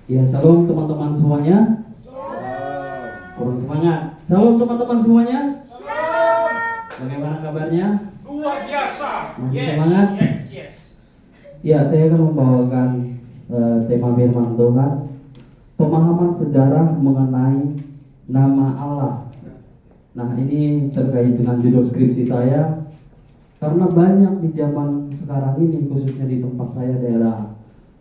Ya, salam teman-teman semuanya. Kurang semangat. Salam teman-teman semuanya. Bagaimana kabarnya? Luar biasa. Masih semangat? Yes. Ya, saya akan membawakan tema firman Tuhan, pemahaman sejarah mengenai nama Allah. Nah, ini terkait dengan judul skripsi saya, karena banyak di zaman sekarang ini, khususnya di tempat saya daerah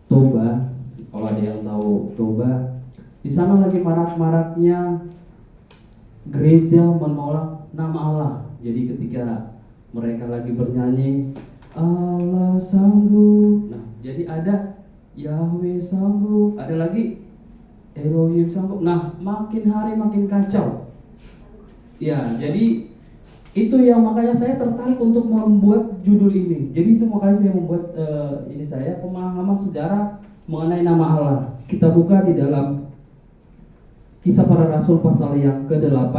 Toba. Kalau ada yang tahu Toba, di sana lagi marak-maraknya gereja menolak nama Allah. Jadi ketika mereka lagi bernyanyi Allah sanggup, nah jadi ada Yahweh sanggup, ada lagi Elohim sanggup. Nah, makin hari makin kacau. Ya, jadi itu yang makanya saya tertarik untuk membuat judul ini. Jadi itu makanya saya membuat ini saya pemahaman sejarah mengenai nama Allah. Kita buka di dalam Kisah Para Rasul pasal yang ke-8.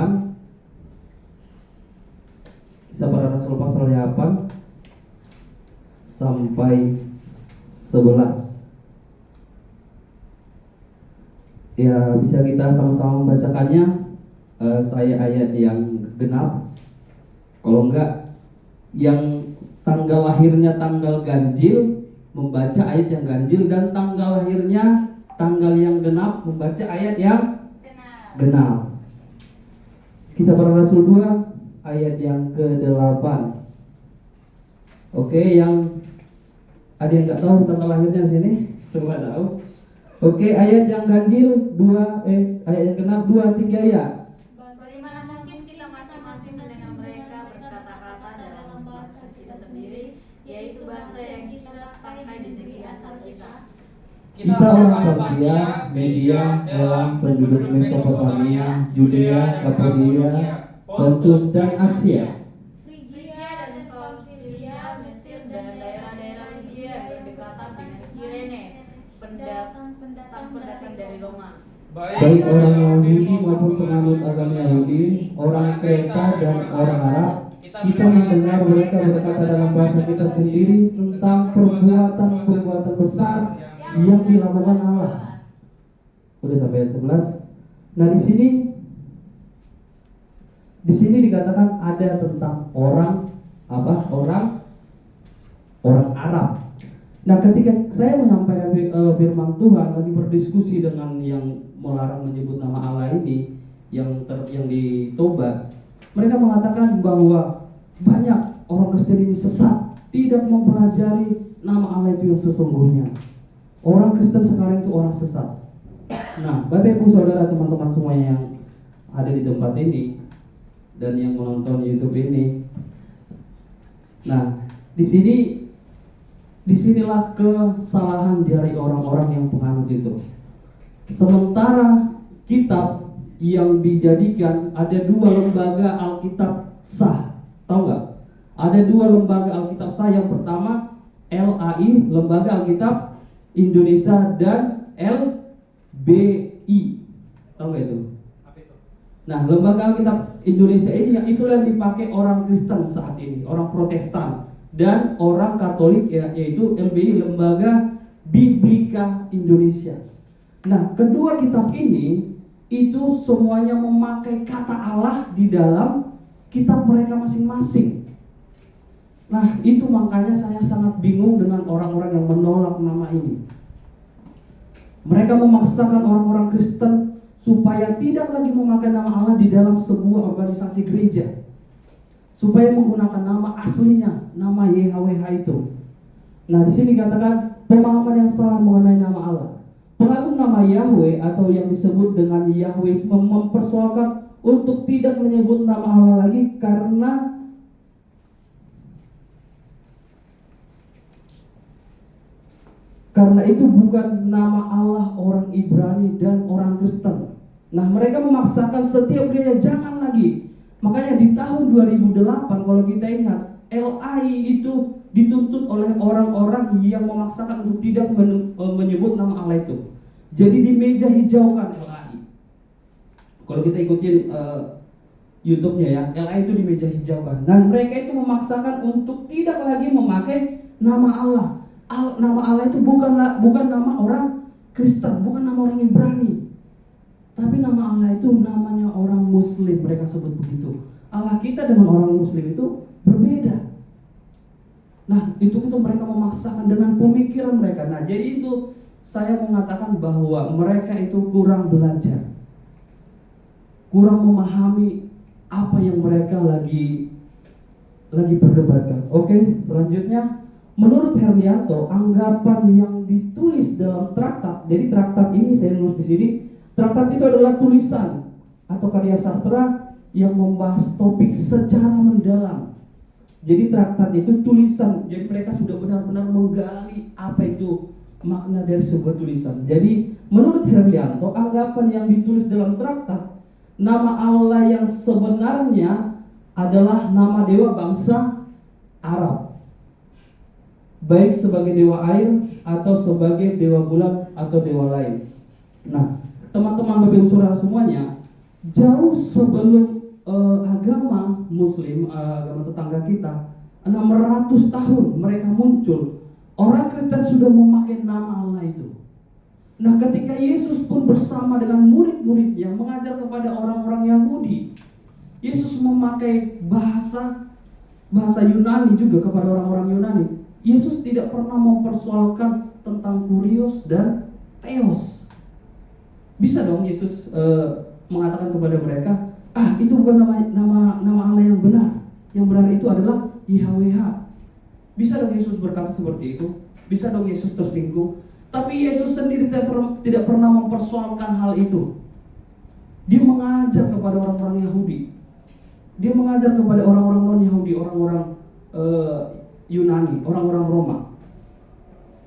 Kisah Para Rasul pasal yang 8 sampai 11. Ya, bisa kita sama-sama membacakannya. Saya ayat yang genap. Kalau enggak, yang tanggal lahirnya tanggal ganjil membaca ayat yang ganjil, dan tanggal lahirnya tanggal yang genap membaca ayat yang genap. Kisah Para Rasul 2 ayat yang ke-8. Oke, yang ada yang nggak tahu tanggal lahirnya sini? Semua tahu. Oke, ayat yang ganjil ayat yang genap 2, 3 ya. Bagaimana mungkin kita masing-masing mendengar mereka berkata-kata dalam bahasa kita sendiri, yaitu bahasa yang kita pakai di negeri asal kita. Kita orang Partia, Media, Elam, penduduk Mesopotamia, Judea, Kapadokia, Pontus dan Asia, Frigia dan Pamfilia, Mesir dan daerah-daerah Libya berdekatan dengan Kirene, pendatang dari Roma. baik orang Yahudi maupun penganut agama Yahudi, orang Kreta dan orang Arab. Kita mendengar mereka berkata dalam bahasa kita sendiri tentang perbuatan-perbuatan besar yang dilakukan Allah. Udah sampai ayat 11. Nah, di sini dikatakan ada tentang orang Arab. Nah, ketika saya menyampaikan firman Tuhan, lagi berdiskusi dengan yang melarang menyebut nama Allah ini, yang di Toba, mereka mengatakan bahwa banyak orang Kristen ini sesat, tidak mempelajari nama Allah itu yang sesungguhnya. Orang Kristen sekarang itu orang sesat. Nah, Bapak Ibu Saudara, teman-teman semua yang ada di tempat ini dan yang menonton YouTube ini. Nah, disinilah kesalahan dari orang-orang yang penganut itu. Sementara kitab yang dijadikan, ada 2 lembaga Alkitab sah. Tahu nggak? Ada 2 lembaga Alkitab sah. Yang pertama LAI, Lembaga Alkitab Indonesia, dan LBI. Tahu nggak itu? Nah, Lembaga Alkitab Indonesia ini itulah yang dipakai orang Kristen saat ini, orang Protestan dan orang Katolik, yaitu LBI, Lembaga Biblika Indonesia. Nah, kedua kitab ini itu semuanya memakai kata Allah di dalam kitab mereka masing-masing. Nah, itu makanya saya sangat bingung dengan orang-orang yang menolak nama ini. Mereka memaksakan orang-orang Kristen supaya tidak lagi memakai nama Allah di dalam sebuah organisasi gereja, supaya menggunakan nama aslinya, nama YHWH itu. Nah, di sini dikatakan pemahaman yang salah mengenai nama Allah. Pengaruh nama Yahweh atau yang disebut dengan Yahwisme mempersoalkan untuk tidak menyebut nama Allah lagi karena itu bukan nama Allah orang Ibrani dan orang Kristen. Nah, mereka memaksakan setiap gereja jangan lagi. Makanya di tahun 2008 kalau kita ingat, LAI itu dituntut oleh orang-orang yang memaksakan untuk tidak menyebut nama Allah itu. Jadi di meja hijaukan LAI. Kalau kita ikutin YouTube-nya ya, LAI itu di meja hijaukan. Nah, mereka itu memaksakan untuk tidak lagi memakai nama Allah. Nama Allah itu bukan nama orang Kristen, bukan nama orang Ibrani. Tapi nama Allah itu namanya orang Muslim, mereka sebut begitu. Allah kita dengan orang Muslim itu berbeda. Nah, itu mereka memaksakan dengan pemikiran mereka. Nah, jadi itu saya mengatakan bahwa mereka itu kurang belajar, kurang memahami apa yang mereka lagi perdebatkan. Oke, selanjutnya menurut Herlianto, anggapan yang ditulis dalam traktat. Jadi traktat ini saya nulis di sini. Traktat itu adalah tulisan atau karya sastra yang membahas topik secara mendalam. Jadi traktat itu tulisan. Jadi mereka sudah benar-benar menggali apa itu makna dari sebuah tulisan. Jadi menurut Herlianto, anggapan yang ditulis dalam traktat, nama Allah yang sebenarnya adalah nama dewa bangsa Arab, baik sebagai dewa air atau sebagai dewa bulan atau dewa lain. Nah, teman-teman Bapak Ibu Saudara semuanya, jauh sebelum agama Muslim, agama tetangga kita, 600 tahun mereka muncul, orang Kristen sudah memakai nama Allah itu. Nah, ketika Yesus pun bersama dengan murid-muridnya mengajar kepada orang-orang Yahudi, Yesus memakai bahasa Yunani juga kepada orang-orang Yunani. Yesus tidak pernah mempersoalkan tentang kurios dan theos. Bisa dong Yesus mengatakan kepada mereka, itu bukan nama Allah yang benar. Yang benar itu adalah YHWH. Bisa dong Yesus berkata seperti itu. Bisa dong Yesus tersinggung. Tapi Yesus sendiri tidak pernah mempersoalkan hal itu. Dia mengajar kepada orang-orang Yahudi. Dia mengajar kepada orang-orang non-Yahudi, orang-orang Yunani, orang-orang Roma.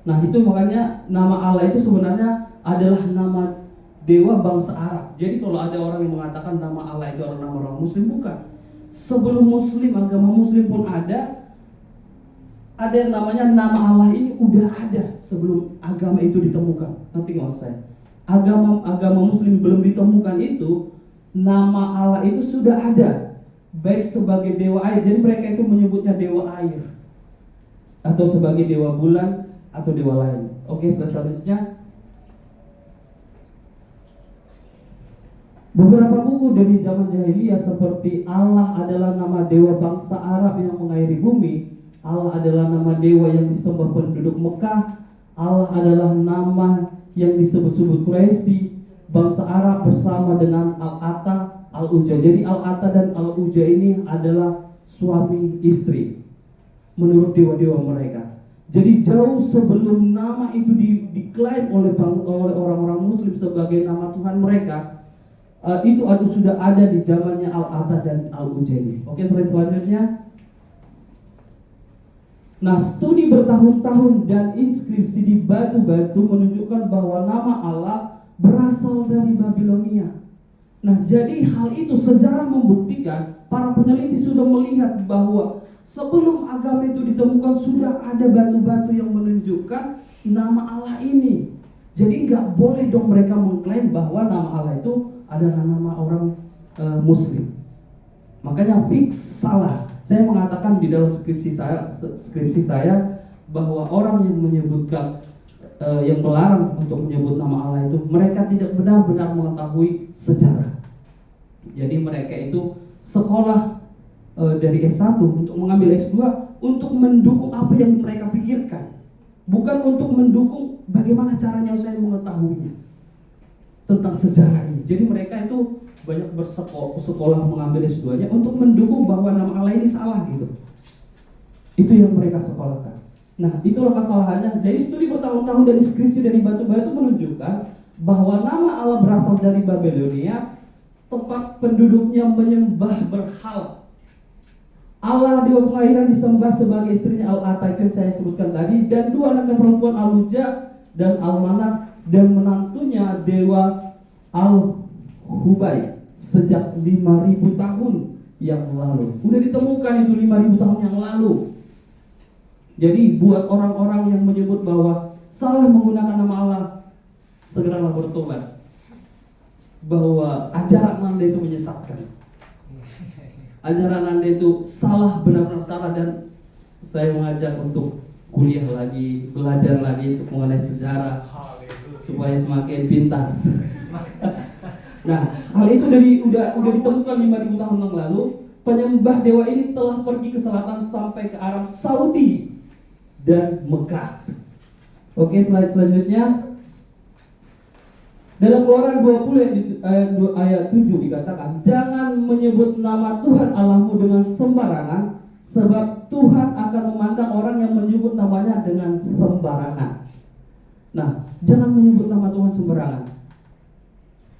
Nah, itu makanya nama Allah itu sebenarnya adalah nama dewa bangsa Arab. Jadi kalau ada orang yang mengatakan nama Allah itu adalah nama orang Muslim, bukan. Sebelum Muslim, agama Muslim pun ada yang namanya nama Allah ini udah ada sebelum agama itu ditemukan. Nanti nggak saya. Agama Muslim belum ditemukan itu, nama Allah itu sudah ada, baik sebagai dewa air. Jadi mereka itu menyebutnya dewa air, atau sebagai dewa bulan atau dewa lain. Oke, selanjutnya. Beberapa buku dari zaman jahiliyah seperti Allah adalah nama dewa bangsa Arab yang mengairi bumi, Allah adalah nama dewa yang disembah penduduk Mekah, Allah adalah nama yang disebut-sebut Quraisy, bangsa Arab bersama dengan Al-Ata, Al-Uja. Jadi Al-Ata dan Al-Uja ini adalah suami istri menurut dewa-dewa mereka. Jadi jauh sebelum nama itu diklaim oleh orang-orang Muslim sebagai nama Tuhan mereka, itu sudah ada di zamannya Al-Ata dan Al-Ujaini. Oke, selanjutnya. Nah, studi bertahun-tahun dan inskripsi di batu-batu menunjukkan bahwa nama Allah berasal dari Babilonia. Nah, jadi hal itu sejarah membuktikan, para peneliti sudah melihat bahwa sebelum agama itu ditemukan sudah ada batu-batu yang menunjukkan nama Allah ini. Jadi nggak boleh dong mereka mengklaim bahwa nama Allah itu adalah nama orang Muslim. Makanya fix salah. Saya mengatakan di dalam skripsi saya bahwa orang yang menyebutkan yang melarang untuk menyebut nama Allah itu, mereka tidak benar-benar mengetahui sejarah. Jadi mereka itu sekolah dari S1 untuk mengambil S2 untuk mendukung apa yang mereka pikirkan, bukan untuk mendukung bagaimana caranya saya mengetahuinya tentang sejarah ini. Jadi mereka itu banyak bersekolah mengambil S2-nya untuk mendukung bahwa nama Allah ini salah gitu. Itu yang mereka sekolahkan. Nah, itulah kesalahannya. Dari studi bertahun-tahun dan skripsi dari batu-batu menunjukkan bahwa nama Allah berasal dari Babilonia, tempat penduduknya menyembah berhala. Allah dewa kelahiran disembah sebagai istrinya Al-Ata, itu yang saya sebutkan tadi, dan dua anaknya perempuan Al-Uja dan Al-Manak, dan menantunya dewa Al-Hubay sejak 5.000 tahun yang lalu. Udah ditemukan itu 5.000 tahun yang lalu. Jadi buat orang-orang yang menyebut bahwa salah menggunakan nama Allah, segeralah bertobat. Bahwa ajaran Anda itu menyesatkan. Ajaran Anda itu salah, benar-benar salah, dan saya mengajak untuk kuliah lagi, belajar lagi untuk mengenai sejarah, supaya supaya semakin pintar. Nah, hal itu udah ditemukan 5.000 tahun yang lalu. Penyembah dewa ini telah pergi ke selatan sampai ke Arab Saudi dan Mekah. Oke, slide selanjutnya. Dalam Keluaran 20 ayat 7 dikatakan, jangan menyebut nama Tuhan Allahmu dengan sembarangan, sebab Tuhan akan memandang orang yang menyebut namanya dengan sembarangan. Nah, jangan menyebut nama Tuhan sembarangan.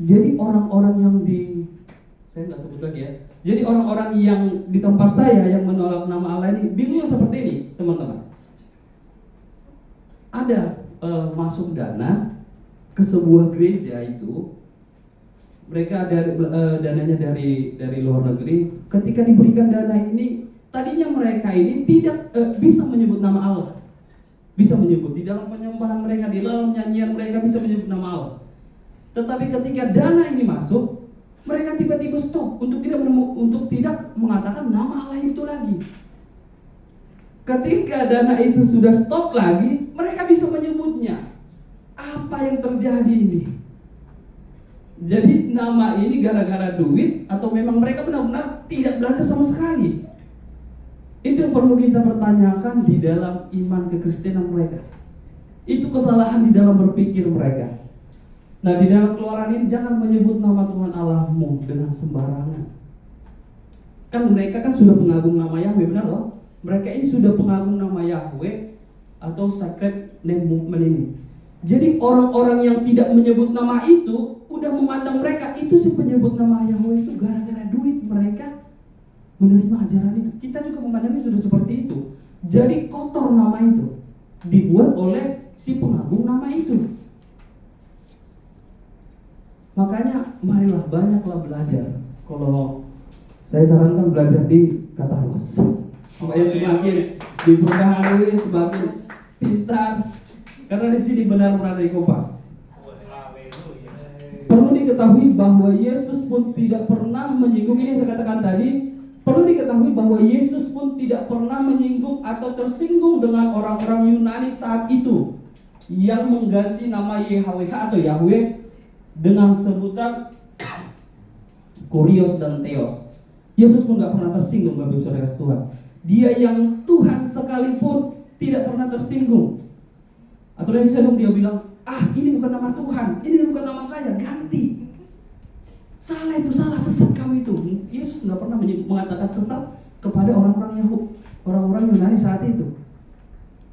Jadi orang-orang yang saya nggak sebut lagi ya. Jadi orang-orang yang di tempat saya yang menolak nama Allah ini bingungnya seperti ini, teman-teman. Ada masuk dana ke sebuah gereja itu, mereka dananya dari luar negeri. Ketika diberikan dana ini, tadinya mereka ini tidak bisa menyebut nama Allah, bisa menyebut di dalam penyembahan mereka, di dalam nyanyian mereka bisa menyebut nama Allah. Tetapi ketika dana ini masuk, mereka tiba-tiba stop untuk tidak mengatakan nama Allah itu lagi. Ketika dana itu sudah stop lagi, mereka bisa menyebutnya. Apa yang terjadi ini? Jadi nama ini gara-gara duit atau memang mereka benar-benar tidak belajar sama sekali? Itu yang perlu kita pertanyakan di dalam iman kekristenan mereka. Itu kesalahan di dalam berpikir mereka. Nah, di dalam Keluaran ini jangan menyebut nama Tuhan Allahmu dengan sembarangan. Kan mereka kan sudah pengagung nama Yahweh, benar loh? Mereka ini sudah pengagung nama Yahweh atau sacred name movement ini. Jadi orang-orang yang tidak menyebut nama itu udah memandang mereka itu si penyebut nama Yahweh itu gara-gara duit mereka menerima ajaran itu. Kita juga memandangnya sudah seperti itu. Jadi kotor nama itu dibuat oleh si pengagung nama itu. Makanya marilah banyaklah belajar. Kalau saya sarankan belajar di Kataros supaya semakin diberkahi, semakin pintar. Karena di sini benar-benar dikupas. Perlu diketahui bahwa Yesus pun tidak pernah menyinggung, ini saya katakan tadi, perlu diketahui bahwa Yesus pun tidak pernah menyinggung atau tersinggung dengan orang-orang Yunani saat itu yang mengganti nama YHWH atau Yahweh dengan sebutan Kurios dan Theos. Yesus pun gak pernah tersinggung, Bapak Ibu Saudara Tuhan. Dia yang Tuhan sekalipun tidak pernah tersinggung. Atau yang bisa dong dia bilang, ini bukan nama Tuhan, ini bukan nama saya, ganti. Salah itu, salah, sesat kamu itu. Yesus gak pernah mengatakan sesat kepada orang-orang Yunani saat itu.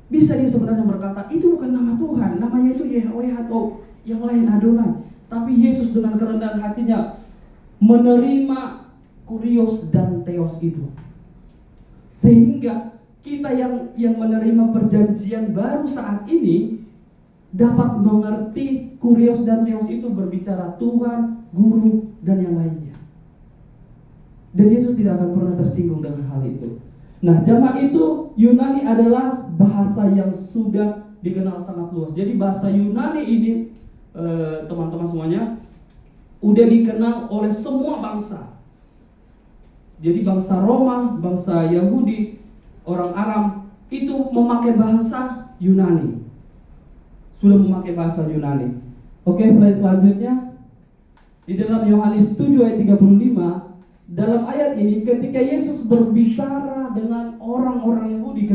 Bisa dia sebenarnya berkata, itu bukan nama Tuhan, namanya itu Yahweh atau yang lain Adonai. Tapi Yesus dengan kerendahan hatinya menerima Kurios dan Theos itu. Sehingga kita yang menerima perjanjian baru saat ini dapat mengerti Kurios dan Theos itu berbicara Tuhan, Guru, dan yang lainnya. Dan Yesus tidak akan pernah tersinggung dengan hal itu. Nah, zaman itu Yunani adalah bahasa yang sudah dikenal sangat luas. Jadi bahasa Yunani ini teman-teman semuanya udah dikenal oleh semua bangsa. Jadi bangsa Roma, bangsa Yahudi, orang Aram itu memakai bahasa Yunani. Sudah memakai bahasa Yunani. Oke, slide selanjutnya. Di dalam Yohanes 7 ayat 35, dalam ayat ini ketika Yesus berbicara dengan orang-orang Yahudi,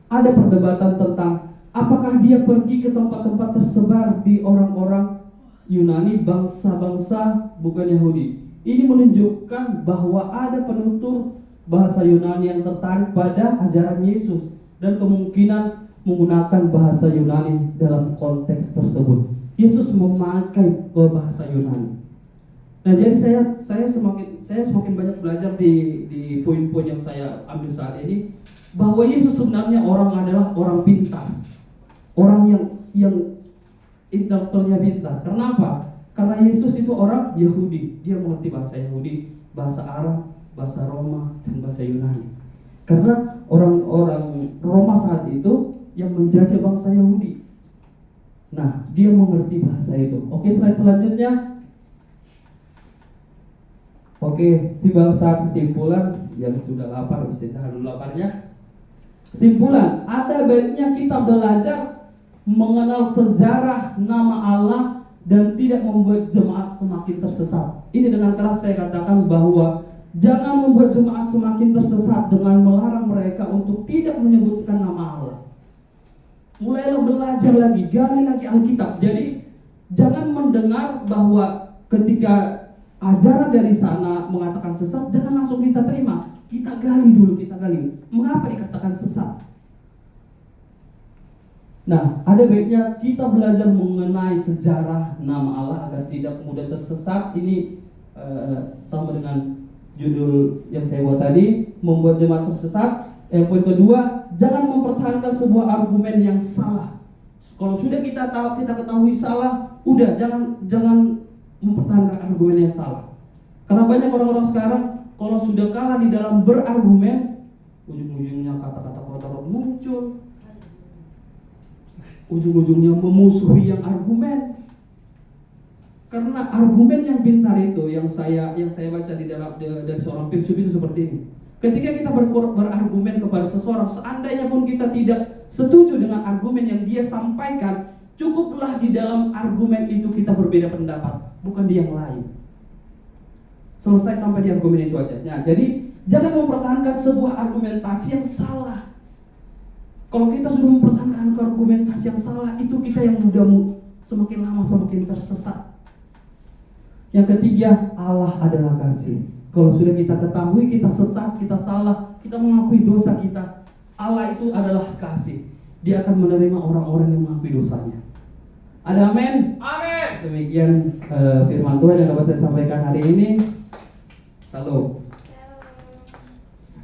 ada perdebatan tentang apakah dia pergi ke tempat-tempat tersebar di orang-orang Yunani, bangsa-bangsa bukan Yahudi. Ini menunjukkan bahwa ada penutur bahasa Yunani yang tertarik pada ajaran Yesus dan kemungkinan menggunakan bahasa Yunani dalam konteks tersebut. Yesus memakai bahasa Yunani. Nah, jadi saya semakin banyak belajar di poin-poin yang saya ambil saat ini bahwa Yesus sebenarnya adalah orang pintar, orang yang intelektualnya pintar. Kenapa? Karena Yesus itu orang Yahudi, dia mengerti bahasa Yahudi, bahasa Arab, bahasa Roma, dan bahasa Yunani. Karena orang-orang Roma saat itu yang menjajah bangsa Yahudi. Nah, dia mengerti bahasa itu. Oke, slide selanjutnya. Oke, tiba saat kesimpulan. Yang sudah lapar bisa tahan dulu laparnya. Kesimpulan, ada baiknya kita belajar mengenal sejarah nama Allah dan tidak membuat jemaat semakin tersesat. Ini dengan keras saya katakan bahwa jangan membuat jemaat semakin tersesat dengan melarang mereka untuk tidak menyebutkan nama Allah. Mulailah belajar lagi, gali lagi Alkitab. Jadi jangan mendengar bahwa ketika ajaran dari sana mengatakan sesat, jangan langsung kita terima. Kita gali dulu, kita gali. Mengapa dikatakan sesat? Nah, ada baiknya kita belajar mengenai sejarah nama Allah agar tidak mudah tersesat. Ini sama dengan judul yang saya buat tadi, membuat jemaat tersesat. Yang poin kedua, jangan mempertahankan sebuah argumen yang salah. Kalau sudah kita ketahui salah, udah jangan mempertahankan argumen yang salah. Karena banyak orang-orang sekarang kalau sudah kalah di dalam berargumen, ujung-ujungnya kata-kata kotor muncul, ujung-ujungnya memusuhi yang argumen. Karena argumen yang pintar itu yang saya baca dari seorang filsuf itu seperti ini. Ketika kita berargumen kepada seseorang, seandainya pun kita tidak setuju dengan argumen yang dia sampaikan, cukuplah di dalam argumen itu kita berbeda pendapat, bukan di yang lain. Selesai sampai di argumen itu aja. Nah, jadi jangan mempertahankan sebuah argumentasi yang salah. Kalau kita sudah mempertahankan argumentasi yang salah, itu kita yang mudah semakin lama semakin tersesat. Yang ketiga, Allah adalah kasih. Kalau sudah kita ketahui kita sesat, kita salah, kita mengakui dosa kita, Allah itu adalah kasih. Dia akan menerima orang-orang yang mengakui dosanya. Ada amin? Amin. Demikian firman Tuhan yang dapat saya sampaikan hari ini. Salam.